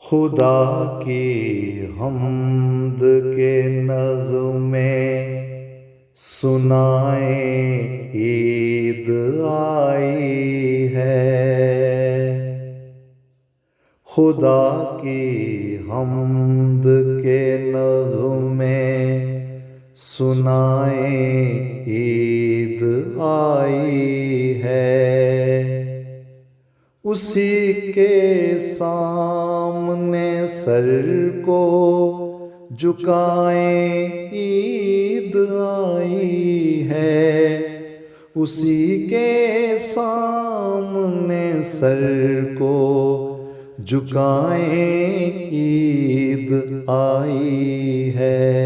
خدا کی حمد کے نغمے سنائیں، عید آئی ہے۔ خدا کی حمد کے نغمے سنائیں، عید آئی ہے۔ اسی کے سامنے سر کو جھکائیں، عید آئی ہے۔ اسی کے سامنے سر کو جھکائیں، عید آئی ہے۔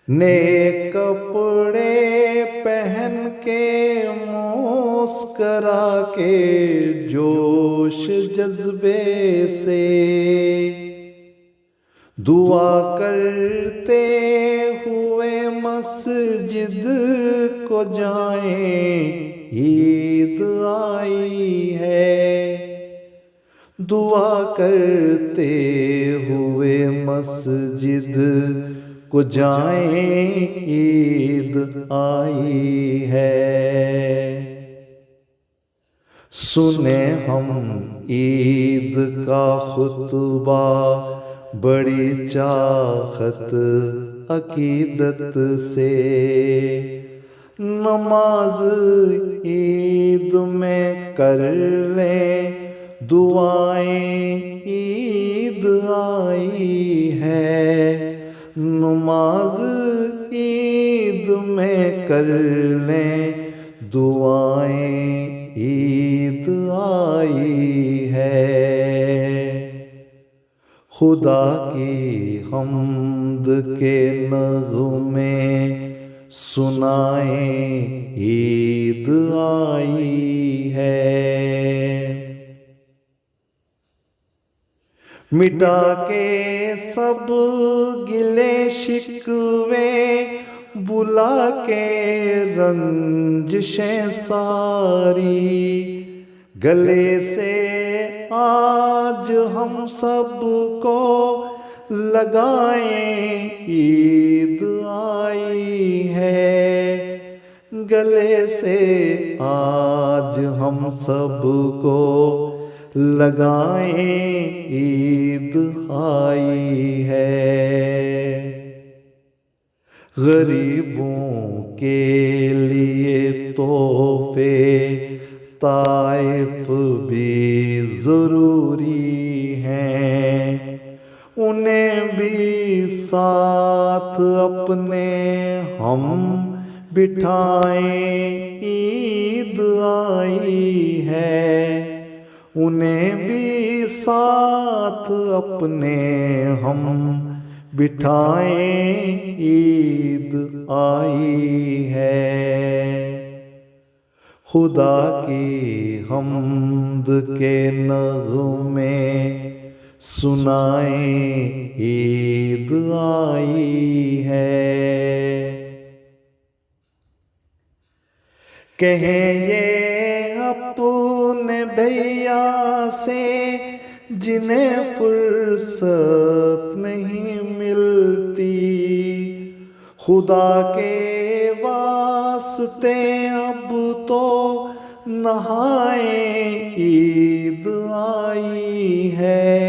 نئے کپڑے پہن کے مسکرا کے جوش جذبے سے دعا کرتے ہوئے مسجد کو جائیں، عید آئی ہے۔ دعا کرتے ہوئے مسجد کو جائیں، عید آئی ہے۔ سنیں ہم عید کا خطبہ بڑی چاہت عقیدت سے، نماز عید میں کر لیں دعائیں، عید آئی ہے۔ نماز عید میں کر لیں دعائیں، عید آئی ہے۔ خدا کی حمد کے نغمے سنائیں، عید آئی ہے۔ مٹا کے سب گلے شکوے، بلا کے رنجشیں ساری، گلے سے آج ہم سب کو لگائیں، عید آئی ہے۔ گلے سے آج ہم سب کو لگائیں، عید آئی ہے۔ غریبوں کے لیے تحفے طائف بھی ضروری ہیں، انہیں بھی ساتھ اپنے ہم بٹھائیں، عید آئی ہے۔ انہیں بھی ساتھ اپنے ہم بٹھائیں، عید آئی ہے۔ خدا کی حمد کے نغمے سنائیں، عید آئی ہے۔ کہیں یہ اپنے بھیا سے جنہیں فرصت نہیں ملتی، خدا کے واسطے اب تو نہائیں، عید آئی ہے۔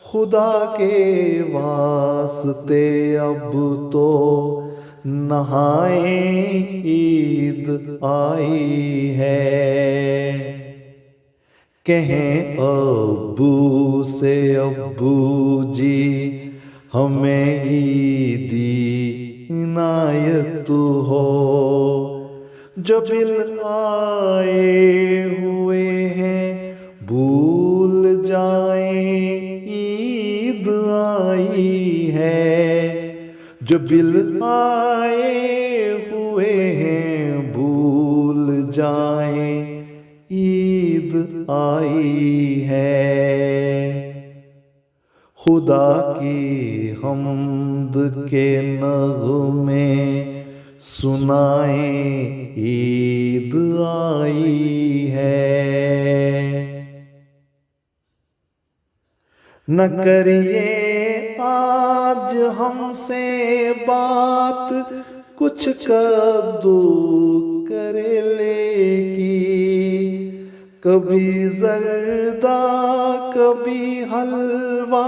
خدا کے واسطے اب تو نہائیں، عید آئی ہے۔ کہیں ابو سے ابو جی ہمیں عیدی عنایت ہو، جو بل آئے ہوئے ہیں بھول جائیں، عید آئی ہے۔ جو بل آئے ہوئے ہیں بھول جائیں، عید آئی ہے۔ خدا کی حمد کے نغمے سنائیں، عید آئی ہے۔ نہ کریے آج ہم سے بات، کچھ کدو کریلے کی، کبھی زردہ کبھی حلوہ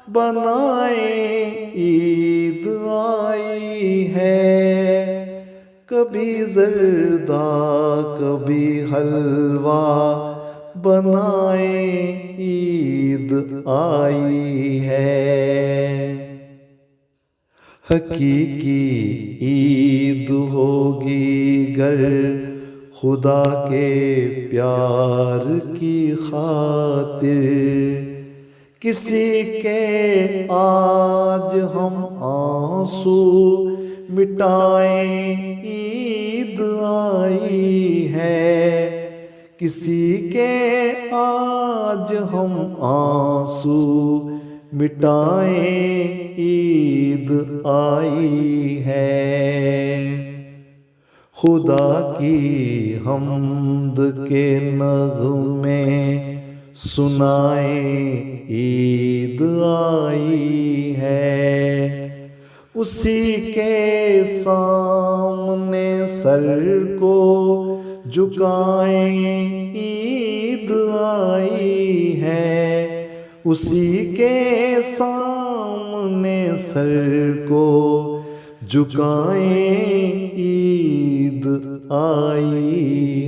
بنائیں عید آئی ہے، کبھی زردہ کبھی حلوہ بنائیں عید آئی ہے۔ حقیقی عید ہوگی گر خدا کے پیار کی خاطر، کسی کے آج ہم آنسو مٹائیں عید آئی ہے، کسی کے آج ہم آنسو مٹائیں عید آئی ہے۔ خدا کی حمد کے نغمے سنائیں عید آئی ہے، اسی کے سامنے سر کو جھکائیں عید آئی ہے، اسی کے سامنے سر کو جھکائیں عید آئی